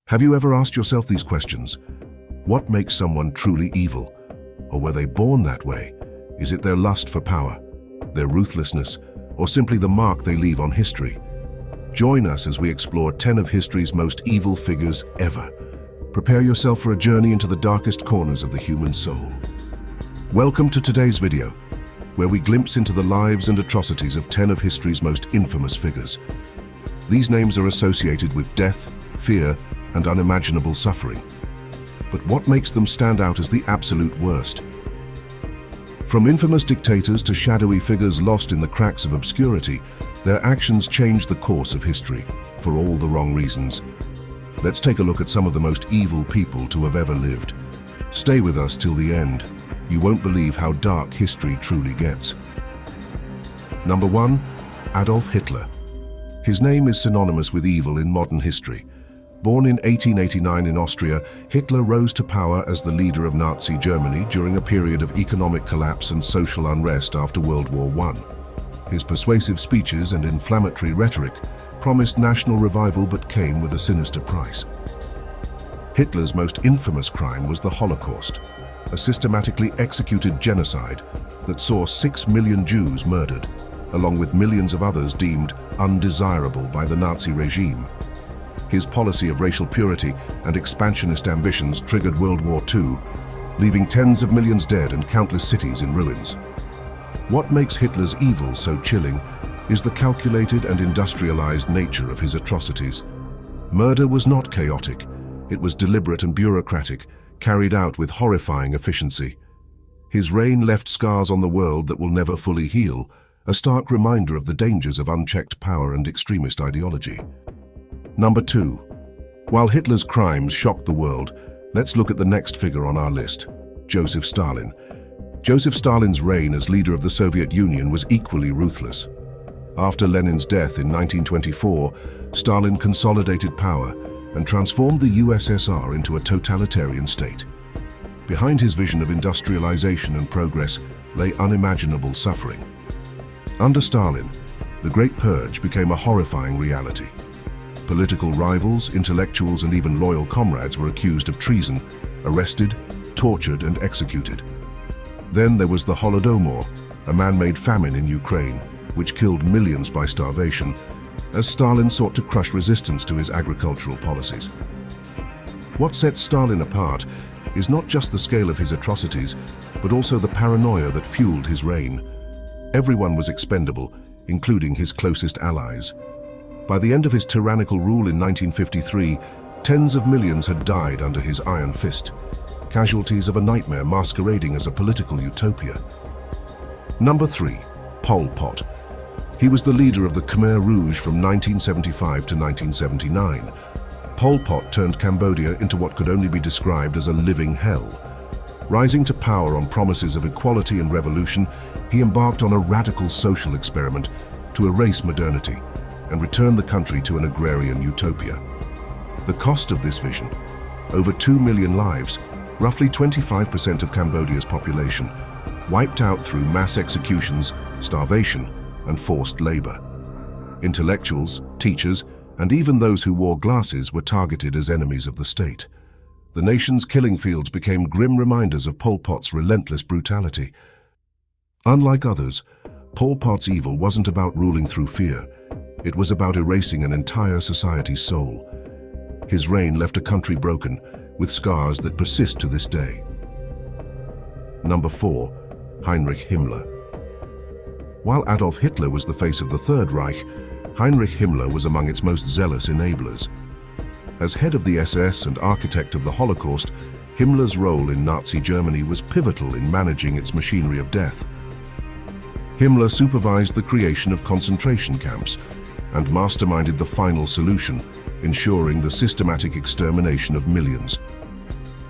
Have you ever asked yourself these questions? What makes someone truly evil? Or were they born that way? Is it their lust for power, their ruthlessness, or simply the mark they leave on history? Join us as we explore 10 of history's most evil figures ever. Prepare yourself for a journey into the darkest corners of the human soul. Welcome to today's video, where we glimpse into the lives and atrocities of 10 of history's most infamous figures. These names are associated with death, fear, and unimaginable suffering. But what makes them stand out as the absolute worst? From infamous dictators to shadowy figures lost in the cracks of obscurity, their actions changed the course of history, for all the wrong reasons. Let's take a look at some of the most evil people to have ever lived. Stay with us till the end. You won't believe how dark history truly gets. Number 1. Adolf Hitler. His name is synonymous with evil in modern history. Born in 1889 in Austria, Hitler rose to power as the leader of Nazi Germany during a period of economic collapse and social unrest after World War I. His persuasive speeches and inflammatory rhetoric promised national revival but came with a sinister price. Hitler's most infamous crime was the Holocaust, a systematically executed genocide that saw 6 million Jews murdered, along with millions of others deemed undesirable by the Nazi regime. His policy of racial purity and expansionist ambitions triggered World War II, leaving tens of millions dead and countless cities in ruins. What makes Hitler's evil so chilling is the calculated and industrialized nature of his atrocities. Murder was not chaotic, it was deliberate and bureaucratic, carried out with horrifying efficiency. His reign left scars on the world that will never fully heal, a stark reminder of the dangers of unchecked power and extremist ideology. Number 2. While Hitler's crimes shocked the world, let's look at the next figure on our list, Joseph Stalin. Joseph Stalin's reign as leader of the Soviet Union was equally ruthless. After Lenin's death in 1924, Stalin consolidated power and transformed the USSR into a totalitarian state. Behind his vision of industrialization and progress lay unimaginable suffering. Under Stalin, the Great Purge became a horrifying reality. Political rivals, intellectuals, and even loyal comrades were accused of treason, arrested, tortured, and executed. Then there was the Holodomor, a man-made famine in Ukraine, which killed millions by starvation, as Stalin sought to crush resistance to his agricultural policies. What sets Stalin apart is not just the scale of his atrocities, but also the paranoia that fueled his reign. Everyone was expendable, including his closest allies. By the end of his tyrannical rule in 1953, tens of millions had died under his iron fist, casualties of a nightmare masquerading as a political utopia. Number 3. Pol Pot. He was the leader of the Khmer Rouge from 1975 to 1979. Pol Pot turned Cambodia into what could only be described as a living hell. Rising to power on promises of equality and revolution, he embarked on a radical social experiment to erase modernity and return the country to an agrarian utopia. The cost of this vision? Over 2 million lives, roughly 25% of Cambodia's population, wiped out through mass executions, starvation, and forced labor. Intellectuals, teachers, and even those who wore glasses were targeted as enemies of the state. The nation's killing fields became grim reminders of Pol Pot's relentless brutality. Unlike others, Pol Pot's evil wasn't about ruling through fear. It was about erasing an entire society's soul. His reign left a country broken, with scars that persist to this day. Number 4. Heinrich Himmler. While Adolf Hitler was the face of the Third Reich, Heinrich Himmler was among its most zealous enablers. As head of the SS and architect of the Holocaust, Himmler's role in Nazi Germany was pivotal in managing its machinery of death. Himmler supervised the creation of concentration camps and masterminded the final solution, ensuring the systematic extermination of millions.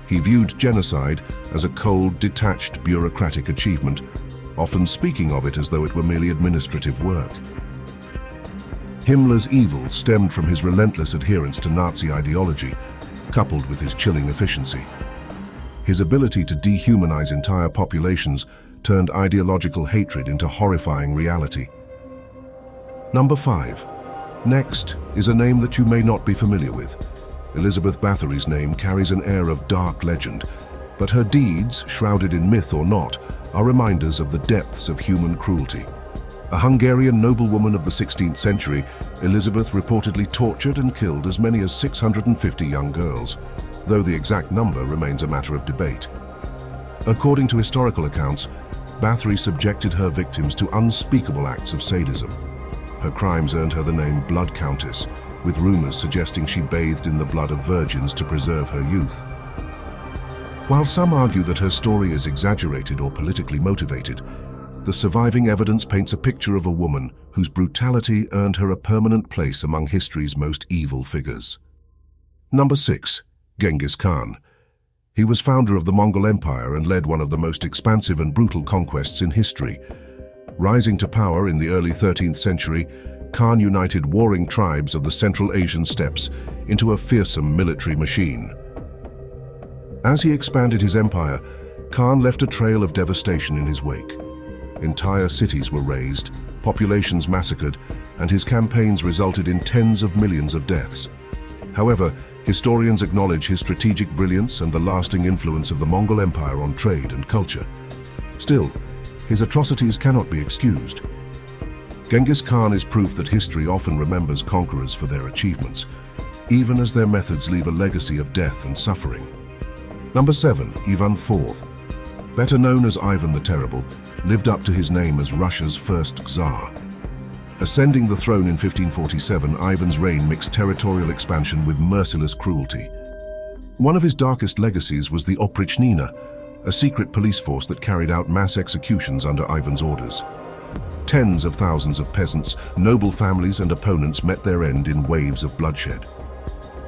He viewed genocide as a cold, detached, bureaucratic achievement, often speaking of it as though it were merely administrative work. Himmler's evil stemmed from his relentless adherence to Nazi ideology, coupled with his chilling efficiency. His ability to dehumanize entire populations turned ideological hatred into horrifying reality. Number 5. Next is a name that you may not be familiar with, Elizabeth Bathory's name carries an air of dark legend, but her deeds, shrouded in myth or not, are reminders of the depths of human cruelty. A Hungarian noblewoman of the 16th century, Elizabeth reportedly tortured and killed as many as 650 young girls, though the exact number remains a matter of debate. According to historical accounts, Bathory subjected her victims to unspeakable acts of sadism. Her crimes earned her the name Blood Countess, with rumors suggesting she bathed in the blood of virgins to preserve her youth. While some argue that her story is exaggerated or politically motivated, the surviving evidence paints a picture of a woman whose brutality earned her a permanent place among history's most evil figures. Number 6. Genis Khan. He was founder of the Mongol Empire and led one of the most expansive and brutal conquests in history. Rising to power in the early 13th century, Khan united warring tribes of the Central Asian steppes into a fearsome military machine. As he expanded his empire, Khan left a trail of devastation in his wake. Entire cities were razed, populations massacred, and his campaigns resulted in tens of millions of deaths. However, historians acknowledge his strategic brilliance and the lasting influence of the Mongol Empire on trade and culture. Still, his atrocities cannot be excused. Genis Khan is proof that history often remembers conquerors for their achievements, even as their methods leave a legacy of death and suffering. Number 7. Ivan IV. Better known as Ivan the Terrible, lived up to his name as Russia's first Tsar. Ascending the throne in 1547, Ivan's reign mixed territorial expansion with merciless cruelty. One of his darkest legacies was the Oprichnina, a secret police force that carried out mass executions under Ivan's orders. Tens of thousands of peasants, noble families and opponents met their end in waves of bloodshed.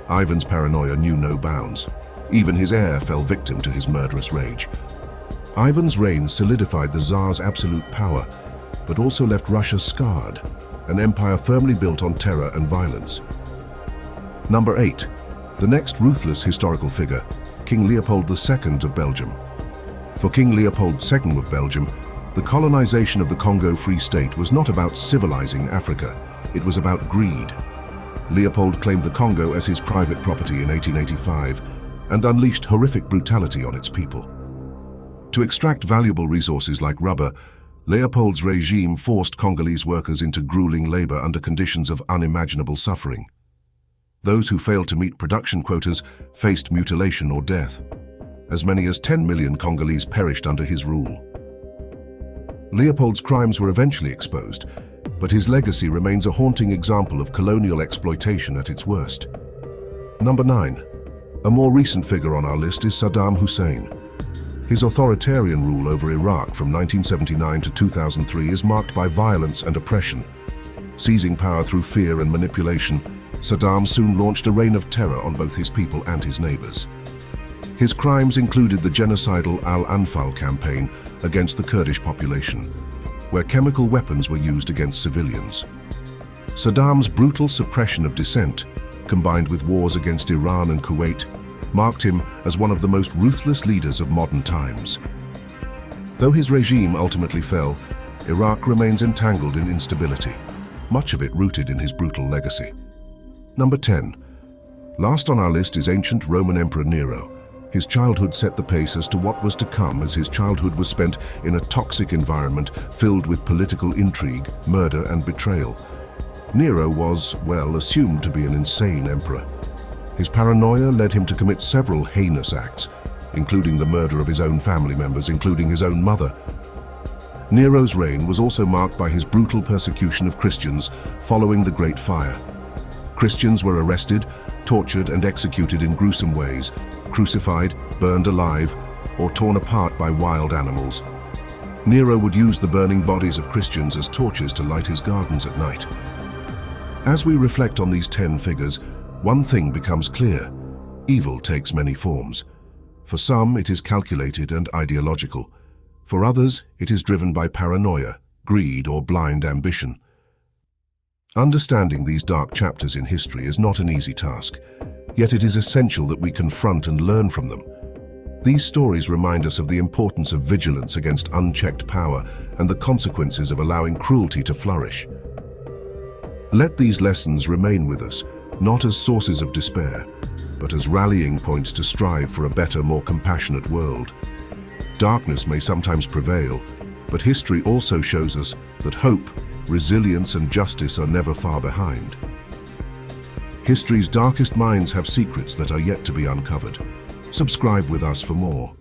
Ivan's paranoia knew no bounds. Even his heir fell victim to his murderous rage. Ivan's reign solidified the Tsar's absolute power, but also left Russia scarred, an empire firmly built on terror and violence. Number 8. The next ruthless historical figure, King Leopold II of Belgium. For King Leopold II of Belgium, the colonization of the Congo Free State was not about civilizing Africa, it was about greed. Leopold claimed the Congo as his private property in 1885 and unleashed horrific brutality on its people. To extract valuable resources like rubber, Leopold's regime forced Congolese workers into grueling labor under conditions of unimaginable suffering. Those who failed to meet production quotas faced mutilation or death. As many as 10 million Congolese perished under his rule. Leopold's crimes were eventually exposed, but his legacy remains a haunting example of colonial exploitation at its worst. Number 9. A more recent figure on our list is Saddam Hussein. His authoritarian rule over Iraq from 1979 to 2003 is marked by violence and oppression. Seizing power through fear and manipulation, Saddam soon launched a reign of terror on both his people and his neighbors. His crimes included the genocidal Al-Anfal campaign against the Kurdish population, where chemical weapons were used against civilians. Saddam's brutal suppression of dissent, combined with wars against Iran and Kuwait, marked him as one of the most ruthless leaders of modern times. Though his regime ultimately fell, Iraq remains entangled in instability, much of it rooted in his brutal legacy. Number 10. Last on our list is ancient Roman Emperor Nero. His childhood set the pace as to what was to come, as his childhood was spent in a toxic environment filled with political intrigue, murder and betrayal. Nero was, well, assumed to be an insane emperor. His paranoia led him to commit several heinous acts, including the murder of his own family members, including his own mother. Nero's reign was also marked by his brutal persecution of Christians following the Great Fire. Christians were arrested, tortured and executed in gruesome ways, crucified, burned alive, or torn apart by wild animals. Nero would use the burning bodies of Christians as torches to light his gardens at night. As we reflect on these 10 figures, one thing becomes clear: evil takes many forms. For some, it is calculated and ideological. For others, it is driven by paranoia, greed, or blind ambition. Understanding these dark chapters in history is not an easy task, yet it is essential that we confront and learn from them. These stories remind us of the importance of vigilance against unchecked power and the consequences of allowing cruelty to flourish. Let these lessons remain with us, not as sources of despair, but but as rallying points to strive for a better, more compassionate world. Darkness may sometimes prevail, but history also shows us that hope, resilience, and justice are never far behind. History's darkest minds have secrets that are yet to be uncovered. Subscribe with us for more.